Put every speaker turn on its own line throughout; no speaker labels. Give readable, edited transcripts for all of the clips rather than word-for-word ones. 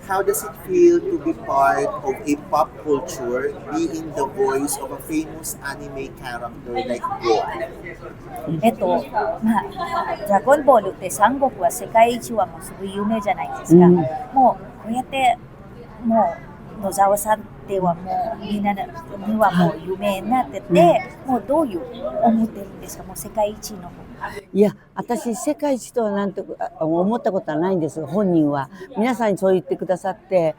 how does it feel to be part of a pop culture, being the voice of a famous anime character like Goku?
ドラゴンボールって三国は世界一はもうすごい有名じゃないですか。もうこうやってもう野沢さんではもうみんなにはもう有名になってて、もうどういう思ってるんですか、もう世界一の。
いや、私、世界一とはなんて思ったことはないんですが、本人は。皆さんにそう言ってくださって、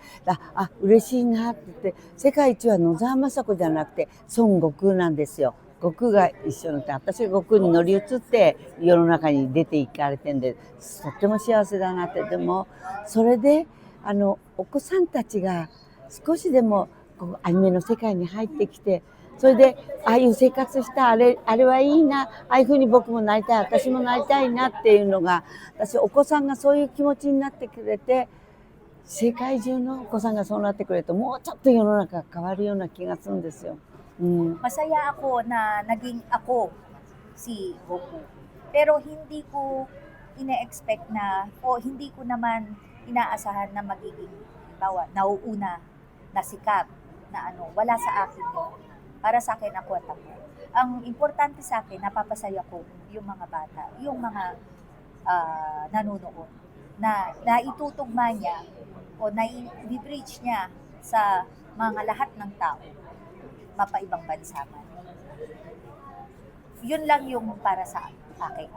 嬉しいなって言って、世界一は野沢雅子じゃなくて、孫悟空なんですよ。悟空が一緒になって、私が悟空に乗り移って世の中に出ていかれてんで、とっても幸せだなって。でも、それで、お子さんたちが少しでもアニメの世界に入ってきて、それでああいう生活したあれはいいな、ああいうふうに僕もなりたい、私もなりたいなっていうのが、私お子さんがそういう気持ちになってくれて、世界中のお子さんがそうなってくれると、もうちょっと世の中が変わるような気がするんですよ。
Masaya ako na naging ako si Goku. Pero hindi ko ine-expect na o hindi ko naman inaasahan na magiging nauuna na sikat na wala sa akin yun. Para sa akin ako at ako. Ang importante sa akin, napapasaya ko yung mga bata, yung mga nanonood na naitutugma niya o nai-bridge niya sa mga lahat ng tao, mapaibang bansa man. Yun lang yung para sa akin.